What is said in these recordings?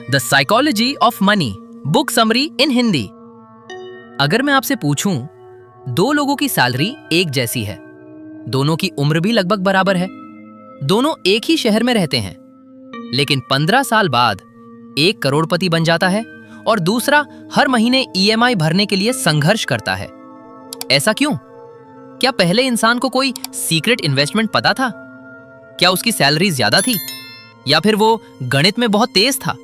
The psychology of money, book summary इन हिंदी। अगर मैं आपसे पूछूं, दो लोगों की सैलरी एक जैसी है, दोनों की उम्र भी लगभग बराबर है, दोनों एक ही शहर में रहते हैं, लेकिन 15 साल बाद एक करोड़पति बन जाता है और दूसरा हर महीने ईएमआई भरने के लिए संघर्ष करता है। ऐसा क्यों? क्या पहले इंसान को कोई सीक्रेट इन्वेस्टमेंट पता था? क्या उसकी सैलरी ज्यादा थी? या फिर वो गणित में बहुत तेज था?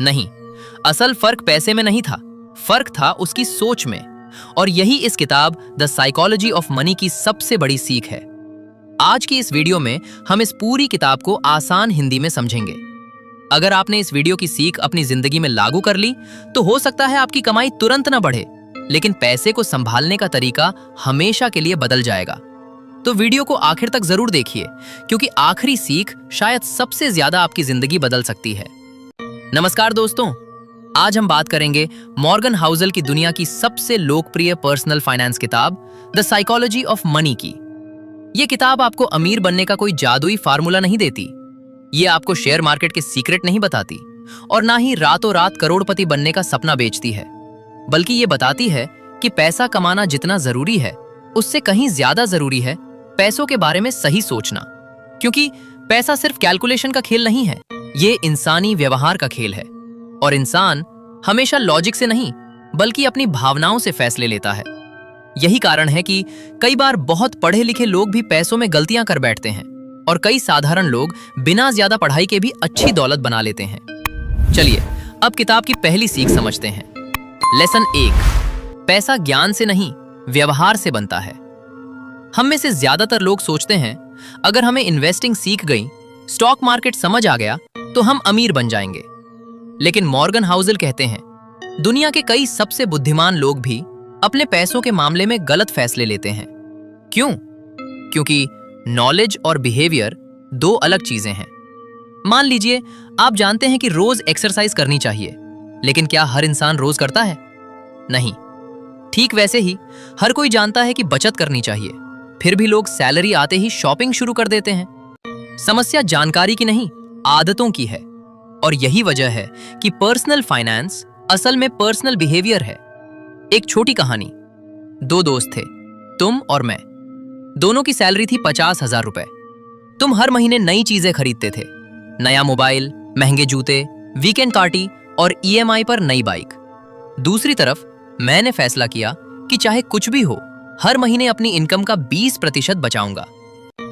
नहीं, असल फर्क पैसे में नहीं था, फर्क था उसकी सोच में। और यही इस किताब द साइकोलॉजी ऑफ मनी की सबसे बड़ी सीख है। आज की इस वीडियो में हम इस पूरी किताब को आसान हिंदी में समझेंगे। अगर आपने इस वीडियो की सीख अपनी जिंदगी में लागू कर ली तो हो सकता है आपकी कमाई तुरंत न बढ़े, लेकिन पैसे को संभालने का तरीका हमेशा के लिए बदल जाएगा। तो वीडियो को आखिर तक जरूर देखिए, क्योंकि आखिरी सीख शायद सबसे ज्यादा आपकी जिंदगी बदल सकती है। नमस्कार दोस्तों, आज हम बात करेंगे मॉर्गन हाउसल की दुनिया की सबसे लोकप्रिय पर्सनल फाइनेंस किताब द साइकोलॉजी ऑफ मनी की। यह किताब आपको अमीर बनने का कोई जादुई फार्मूला नहीं देती, ये आपको शेयर मार्केट के सीक्रेट नहीं बताती और ना ही रातों रात करोड़पति बनने का सपना बेचती है, बल्कि ये बताती है कि पैसा कमाना जितना जरूरी है उससे कहीं ज्यादा जरूरी है पैसों के बारे में सही सोचना। क्योंकि पैसा सिर्फ कैलकुलेशन का खेल नहीं है, ये इंसानी व्यवहार का खेल है और इंसान हमेशा लॉजिक से नहीं बल्कि अपनी भावनाओं से फैसले लेता है। यही कारण है कि कई बार बहुत पढ़े लिखे लोग भी पैसों में गलतियां कर बैठते हैं और कई साधारण लोग बिना ज्यादा पढ़ाई के भी अच्छी दौलत बना लेते हैं। चलिए अब किताब की पहली सीख समझते हैं। लेसन 1, पैसा ज्ञान से नहीं व्यवहार से बनता है। हम में से ज्यादातर लोग सोचते हैं अगर हमें इन्वेस्टिंग सीख गई, स्टॉक मार्केट समझ आ गया तो हम अमीर बन जाएंगे। लेकिन मॉर्गन हाउसल कहते हैं दुनिया के कई सबसे बुद्धिमान लोग भी अपने पैसों के मामले में गलत फैसले लेते हैं। क्यों? क्योंकि नॉलेज और बिहेवियर दो अलग चीजें हैं। मान लीजिए आप जानते हैं कि रोज एक्सरसाइज करनी चाहिए, लेकिन क्या हर इंसान रोज करता है? नहीं। ठीक वैसे ही हर कोई जानता है कि बचत करनी चाहिए, फिर भी लोग सैलरी आते ही शॉपिंग शुरू कर देते हैं। समस्या जानकारी की नहीं, आदतों की है। और यही वजह है कि पर्सनल फाइनेंस असल में पर्सनल बिहेवियर है। एक छोटी कहानी। दो दोस्त थे, तुम और मैं। दोनों की सैलरी थी 50,000 रुपए। तुम हर महीने नई चीजें खरीदते थे, नया मोबाइल, महंगे जूते, वीकेंड पार्टी और ईएमआई पर नई बाइक। दूसरी तरफ मैंने फैसला किया कि चाहे कुछ भी हो, हर महीने अपनी इनकम का 20% बचाऊंगा।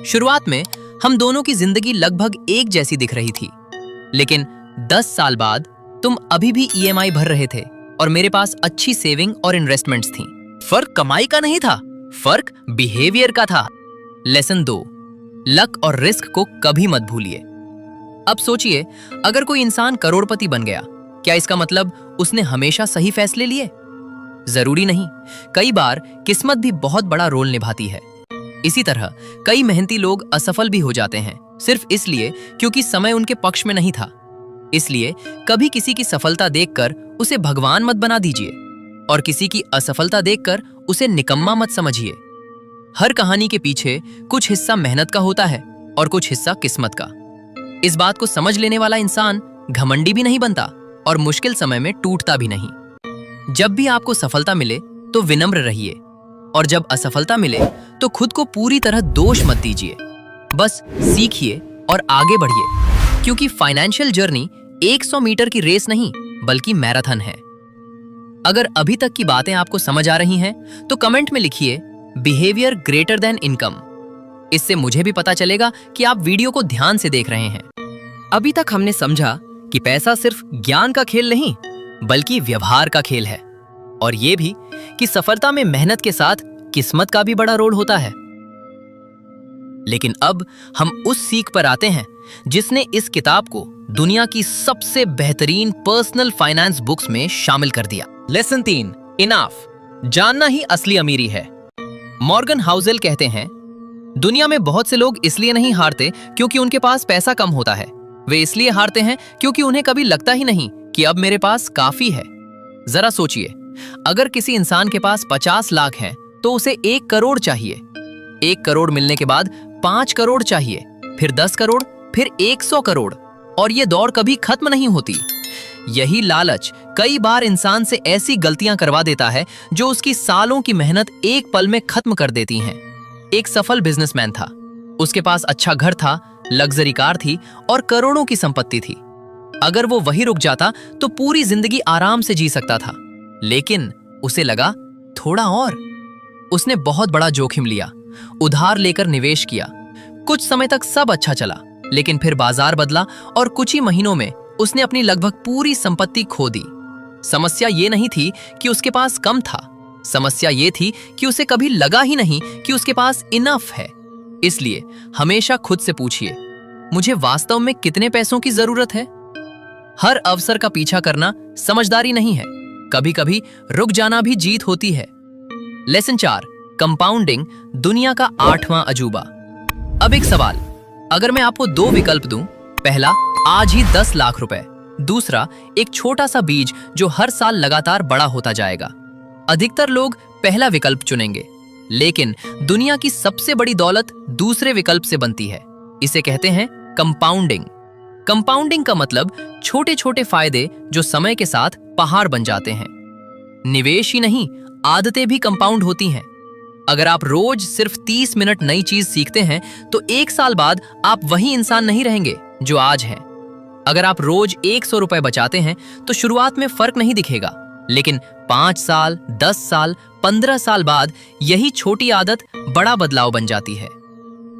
शुरुआत में हम दोनों की जिंदगी लगभग एक जैसी दिख रही थी, लेकिन 10 साल बाद तुम अभी भी ईएमआई भर रहे थे और मेरे पास अच्छी सेविंग और इन्वेस्टमेंट्स थी। फर्क कमाई का नहीं था, फर्क बिहेवियर का था। लेसन 2, लक और रिस्क को कभी मत भूलिए। अब सोचिए, अगर कोई इंसान करोड़पति बन गया, क्या इसका मतलब उसने हमेशा सही फैसले लिए? जरूरी नहीं। कई बार किस्मत भी बहुत बड़ा रोल निभाती है। इसी तरह कई मेहनती लोग असफल भी हो जाते हैं, सिर्फ इसलिए क्योंकि समय उनके पक्ष में नहीं था। इसलिए कभी किसी की सफलता देखकर उसे भगवान मत बना दीजिए और किसी की असफलता देखकर उसे निकम्मा मत समझिए। हर कहानी के पीछे कुछ हिस्सा मेहनत का होता है और कुछ हिस्सा किस्मत का। इस बात को समझ लेने वाला इंसान घमंडी भी नहीं बनता और मुश्किल समय में टूटता भी नहीं। जब भी आपको सफलता मिले तो विनम्र रहिए, और जब असफलता मिले तो खुद को पूरी तरह दोष मत दीजिए। बस सीखिए और आगे बढ़िए, क्योंकि फाइनेंशियल जर्नी 100 मीटर की रेस नहीं बल्कि मैराथन है। अगर अभी तक की बातें आपको समझ आ रही हैं तो कमेंट में लिखिए बिहेवियर ग्रेटर देन इनकम। इससे मुझे भी पता चलेगा कि आप वीडियो को ध्यान से देख रहे हैं। अभी तक हमने समझा कि पैसा सिर्फ ज्ञान का खेल नहीं बल्कि व्यवहार का खेल है, और यह भी कि सफलता में मेहनत के साथ किस्मत का भी बड़ा रोल होता है। लेकिन अब हम उस सीख पर आते हैं जिसने इस किताब को दुनिया की सबसे बेहतरीन पर्सनल फाइनेंस बुक्स में शामिल कर दिया। लेसन 3, इनाफ, जानना ही असली अमीरी है। मॉर्गन हाउसल कहते हैं दुनिया में बहुत से लोग इसलिए नहीं हारते क्योंकि उनके पास पैसा कम होता है, वे इसलिए हारते हैं क्योंकि उन्हें कभी लगता ही नहीं कि अब मेरे पास काफी है। जरा सोचिए, अगर किसी इंसान के पास 50 लाख है तो उसे 1 करोड़ चाहिए। 1 करोड़ मिलने के बाद 5 करोड़ चाहिए, फिर 10 करोड़, फिर 100 करोड़, और ये दौड़ कभी खत्म नहीं होती। यही लालच कई बार इंसान से ऐसी गलतियां करवा देता है जो उसकी सालों की मेहनत एक पल में खत्म कर देती हैं। एक सफल बिजनेसमैन था। उसके पास अच्छा घर था, लग्जरी कार थी और करोड़ों की संपत्ति थी। अगर वो वहीं रुक जाता तो पूरी जिंदगी आराम से जी सकता था। लेकिन उसे लगा थोड़ा और। उसने बहुत बड़ा जोखिम लिया, उधार लेकर निवेश किया। कुछ समय तक सब अच्छा चला, लेकिन फिर बाजार बदला और कुछ ही महीनों में उसने अपनी लगभग पूरी संपत्ति खो दी। समस्या ये नहीं थी कि उसके पास कम था, समस्या ये थी कि उसे कभी लगा ही नहीं कि उसके पास इनफ है। इसलिए हमेशा खुद से पूछिए, मुझे वास्तव में कितने पैसों की जरूरत है? हर अवसर का पीछा करना समझदारी नहीं है, कभी कभी रुक जाना भी जीत होती है। लेसन 4, कंपाउंडिंग दुनिया का 8वां अजूबा। अब एक सवाल, अगर मैं आपको 2 विकल्प दूं, पहला आज ही 10 लाख रुपए, दूसरा एक छोटा सा बीज जो हर साल लगातार बड़ा होता जाएगा। अधिकतर लोग पहला विकल्प चुनेंगे, लेकिन दुनिया की सबसे बड़ी दौलत दूसरे विकल्प से बनती है। इसे कहते हैं कंपाउंडिंग। कंपाउंडिंग का मतलब छोटे छोटे फायदे जो समय के साथ पहाड़ बन जाते हैं। निवेश ही नहीं, आदतें भी कंपाउंड होती हैं। अगर आप रोज सिर्फ 30 मिनट नई चीज सीखते हैं तो 1 साल बाद आप वही इंसान नहीं रहेंगे जो आज हैं। अगर आप रोज 100 रुपए बचाते हैं तो शुरुआत में फर्क नहीं दिखेगा, लेकिन 5 साल, 10 साल, 15 साल बाद यही छोटी आदत बड़ा बदलाव बन जाती है।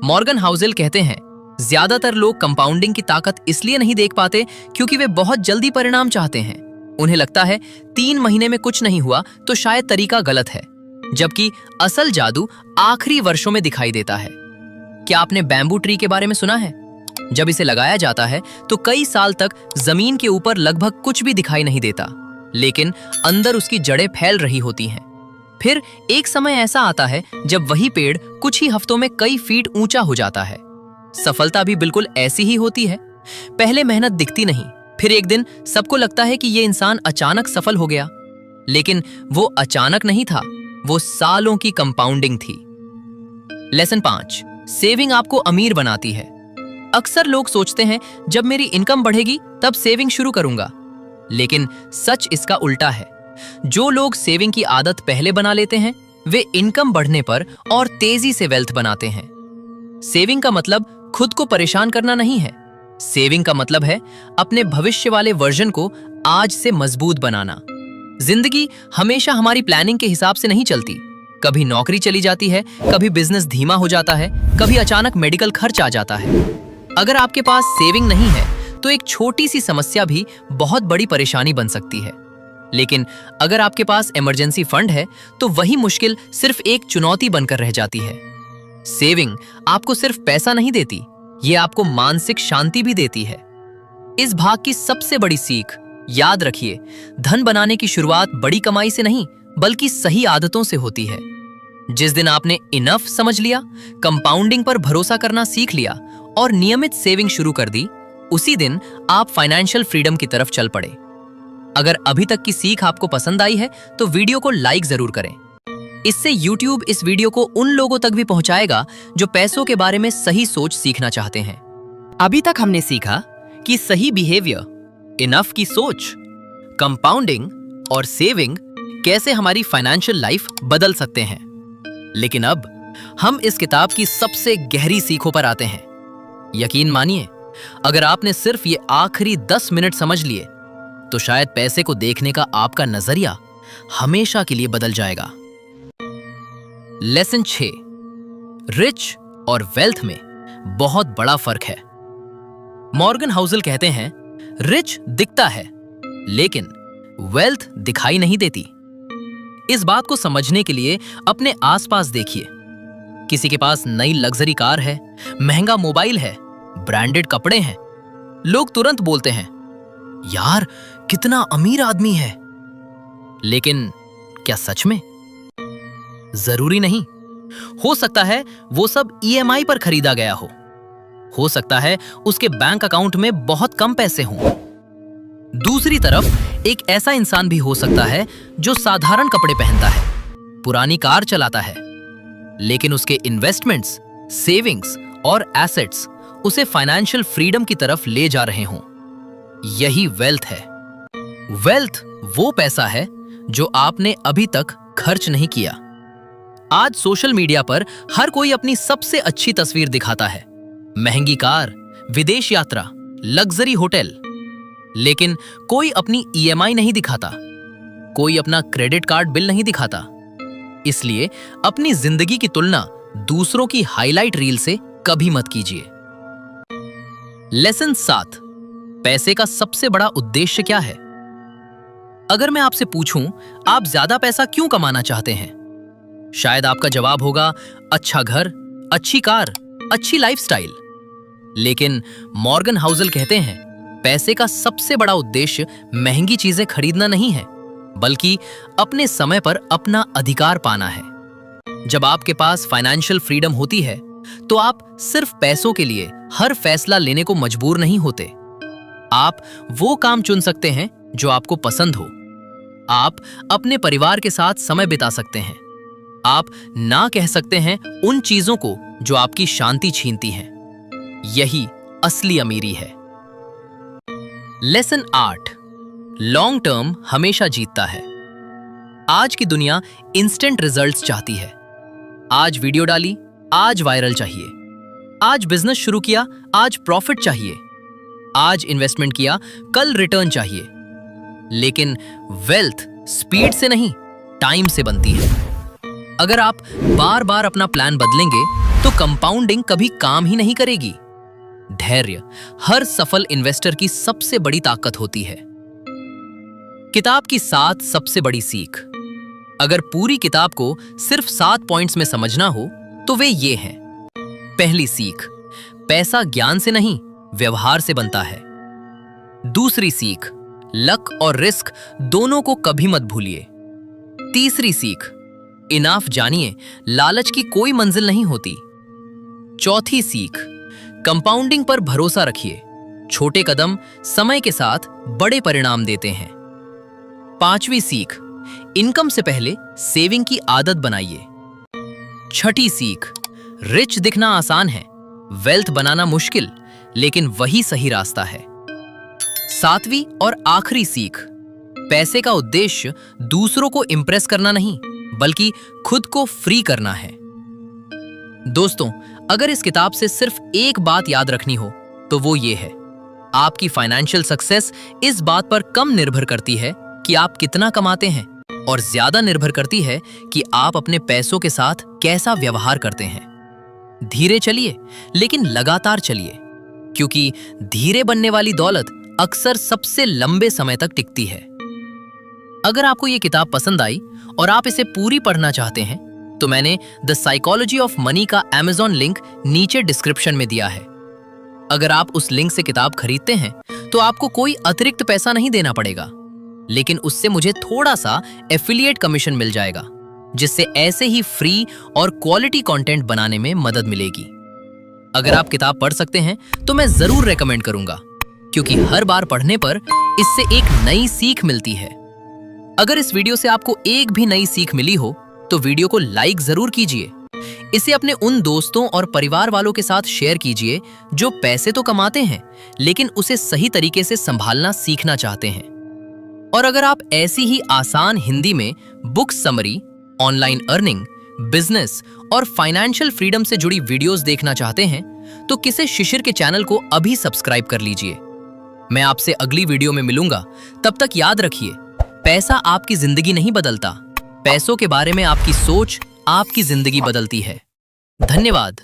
मॉर्गन हाउसेल कहते हैं, ज्यादातर लोग कंपाउंडिंग की ताकत इसलिए नहीं देख पाते क्योंकि वे बहुत जल्दी परिणाम चाहते हैं। उन्हें लगता है 3 महीने में कुछ नहीं हुआ तो शायद तरीका गलत है, जबकि असल जादू आखिरी वर्षों में दिखाई देता है। क्या आपने बैम्बू ट्री के बारे में सुना है? जब इसे लगाया जाता है तो कई साल तक जमीन के ऊपर लगभग कुछ भी दिखाई नहीं देता, लेकिन अंदर उसकी जड़ें फैल रही होती हैं। फिर एक समय ऐसा आता है जब वही पेड़ कुछ ही हफ्तों में कई फीट ऊंचा हो जाता है। सफलता भी बिल्कुल ऐसी ही होती है। पहले मेहनत दिखती नहीं, फिर एक दिन सबको लगता है कि ये इंसान अचानक सफल हो गया, लेकिन वो अचानक नहीं था, वो सालों की कंपाउंडिंग थी। लेसन 5, सेविंग आपको अमीर बनाती है। अक्सर लोग सोचते हैं जब मेरी इनकम बढ़ेगी तब सेविंग शुरू करूंगा, लेकिन सच इसका उल्टा है। जो लोग सेविंग की आदत पहले बना लेते हैं वे इनकम बढ़ने पर और तेजी से वेल्थ बनाते हैं। सेविंग का मतलब खुद को परेशान करना नहीं है। सेविंग का मतलब है अपने भविष्य वाले वर्जन को आज से मजबूत बनाना। जिंदगी हमेशा हमारी प्लानिंग के हिसाब से नहीं चलती। कभी नौकरी चली जाती है, कभी बिजनेस धीमा हो जाता है, कभी अचानक मेडिकल खर्च आ जाता है। अगर आपके पास सेविंग नहीं है तो एक छोटी सी समस्या भी बहुत बड़ी परेशानी बन सकती है, लेकिन अगर आपके पास इमरजेंसी फंड है तो वही मुश्किल सिर्फ एक चुनौती बनकर रह जाती है। सेविंग आपको सिर्फ पैसा नहीं देती, ये आपको मानसिक शांति भी देती है। इस भाग की सबसे बड़ी सीख, याद रखिए, धन बनाने की शुरुआत बड़ी कमाई से नहीं बल्कि सही आदतों से होती है। जिस दिन आपने इनफ समझ लिया, कंपाउंडिंग पर भरोसा करना सीख लिया और नियमित सेविंग शुरू कर दी, उसी दिन आप फाइनेंशियल फ्रीडम की तरफ चल पड़े। अगर अभी तक की सीख आपको पसंद आई है तो वीडियो को लाइक जरूर करें। इससे YouTube इस वीडियो को उन लोगों तक भी पहुंचाएगा जो पैसों के बारे में सही सोच सीखना चाहते हैं। अभी तक हमने सीखा कि सही बिहेवियर, इनफ की सोच, कंपाउंडिंग और सेविंग कैसे हमारी फाइनेंशियल लाइफ बदल सकते हैं। लेकिन अब हम इस किताब की सबसे गहरी सीखों पर आते हैं। यकीन मानिए, अगर आपने सिर्फ ये आखिरी 10 मिनट समझ लिए तो शायद पैसे को देखने का आपका नजरिया हमेशा के लिए बदल जाएगा। लेसन 6, रिच और वेल्थ में बहुत बड़ा फर्क है। मॉर्गन हाउसेल कहते हैं, रिच दिखता है लेकिन वेल्थ दिखाई नहीं देती। इस बात को समझने के लिए अपने आसपास देखिए। किसी के पास नई लग्जरी कार है, महंगा मोबाइल है, ब्रांडेड कपड़े हैं। लोग तुरंत बोलते हैं, यार कितना अमीर आदमी है। लेकिन क्या सच में? जरूरी नहीं। हो सकता है वो सब EMI पर खरीदा गया हो सकता है उसके बैंक अकाउंट में बहुत कम पैसे हों। दूसरी तरफ एक ऐसा इंसान भी हो सकता है जो साधारण कपड़े पहनता है, पुरानी कार चलाता है, लेकिन उसके इन्वेस्टमेंट्स, सेविंग्स और एसेट्स उसे फाइनेंशियल फ्रीडम की तरफ ले जा रहे हों। यही वेल्थ है। वेल्थ वो पैसा है जो आपने अभी तक खर्च नहीं किया। आज सोशल मीडिया पर हर कोई अपनी सबसे अच्छी तस्वीर दिखाता है, महंगी कार, विदेश यात्रा, लग्जरी होटल, लेकिन कोई अपनी ईएमआई नहीं दिखाता, कोई अपना क्रेडिट कार्ड बिल नहीं दिखाता। इसलिए अपनी जिंदगी की तुलना दूसरों की हाईलाइट रील से कभी मत कीजिए। लेसन 7, पैसे का सबसे बड़ा उद्देश्य क्या है? अगर मैं आपसे पूछूं, आप ज्यादा पैसा क्यों कमाना चाहते हैं? शायद आपका जवाब होगा अच्छा घर, अच्छी कार, अच्छी लाइफस्टाइल। लेकिन मॉर्गन हाउसल कहते हैं, पैसे का सबसे बड़ा उद्देश्य महंगी चीजें खरीदना नहीं है, बल्कि अपने समय पर अपना अधिकार पाना है। जब आपके पास फाइनेंशियल फ्रीडम होती है, तो आप सिर्फ पैसों के लिए हर फैसला लेने को मजबूर नहीं होते। आप वो काम चुन सकते हैं जो आपको पसंद हो। आप अपने परिवार के साथ समय बिता सकते हैं। आप ना कह सकते हैं उन चीजों को जो आपकी शांति छीनती हैं। यही असली अमीरी है। लेसन 8, लॉन्ग टर्म हमेशा जीतता है। आज की दुनिया इंस्टेंट रिजल्ट्स चाहती है। आज वीडियो डाली, आज वायरल चाहिए। आज बिजनेस शुरू किया, आज प्रॉफिट चाहिए। आज इन्वेस्टमेंट किया, कल रिटर्न चाहिए। लेकिन वेल्थ स्पीड से नहीं, टाइम से बनती है। अगर आप बार बार अपना प्लान बदलेंगे तो कंपाउंडिंग कभी काम ही नहीं करेगी। धैर्य हर सफल इन्वेस्टर की सबसे बड़ी ताकत होती है। किताब की 7 सबसे बड़ी सीख। अगर पूरी किताब को सिर्फ 7 पॉइंट्स में समझना हो तो वे ये हैं। पहली सीख, पैसा ज्ञान से नहीं, व्यवहार से बनता है। दूसरी सीख, लक और रिस्क दोनों को कभी मत भूलिए। तीसरी सीख, इनाफ जानिए, लालच की कोई मंजिल नहीं होती। चौथी सीख, कंपाउंडिंग पर भरोसा रखिए। छोटे कदम समय के साथ बड़े परिणाम देते हैं। पांचवी सीख, इनकम से पहले सेविंग की आदत बनाइए। छठी सीख, रिच दिखना आसान है, वेल्थ बनाना मुश्किल, लेकिन वही सही रास्ता है। सातवीं और आखिरी सीख, पैसे का उद्देश्य दूसरों को इंप्रेस करना नहीं, बल्कि खुद को फ्री करना है। दोस्तों, अगर इस किताब से सिर्फ एक बात याद रखनी हो तो वो ये है, आपकी फाइनेंशियल सक्सेस इस बात पर कम निर्भर करती है कि आप कितना कमाते हैं और ज्यादा निर्भर करती है कि आप अपने पैसों के साथ कैसा व्यवहार करते हैं। धीरे चलिए, लेकिन लगातार चलिए, क्योंकि धीरे बनने वाली दौलत अक्सर सबसे लंबे समय तक टिकती है। अगर आपको ये किताब पसंद आई और आप इसे पूरी पढ़ना चाहते हैं तो मैंने द साइकोलॉजी ऑफ मनी का Amazon लिंक नीचे डिस्क्रिप्शन में दिया है। अगर आप उस लिंक से किताब खरीदते हैं तो आपको कोई अतिरिक्त पैसा नहीं देना पड़ेगा, लेकिन उससे मुझे थोड़ा सा एफिलिएट कमीशन मिल जाएगा, जिससे ऐसे ही फ्री और क्वालिटी कंटेंट बनाने में मदद मिलेगी। अगर आप किताब पढ़ सकते हैं तो मैं जरूर रेकमेंड करूंगा, क्योंकि हर बार पढ़ने पर इससे एक नई सीख मिलती है। अगर इस वीडियो से आपको एक भी नई सीख मिली हो तो वीडियो को लाइक जरूर कीजिए। इसे अपने उन दोस्तों और परिवार वालों के साथ शेयर कीजिए जो पैसे तो कमाते हैं लेकिन उसे सही तरीके से संभालना सीखना चाहते हैं। और अगर आप ऐसी ही आसान हिंदी में book summary, online earning, business और फाइनेंशियल फ्रीडम से जुड़ी वीडियोस देखना चाहते हैं तो किसे शिशिर के चैनल को अभी सब्सक्राइब कर लीजिए। मैं आपसे अगली वीडियो में मिलूंगा। तब तक याद रखिए, पैसा आपकी जिंदगी नहीं बदलता, पैसों के बारे में आपकी सोच आपकी जिंदगी बदलती है। धन्यवाद।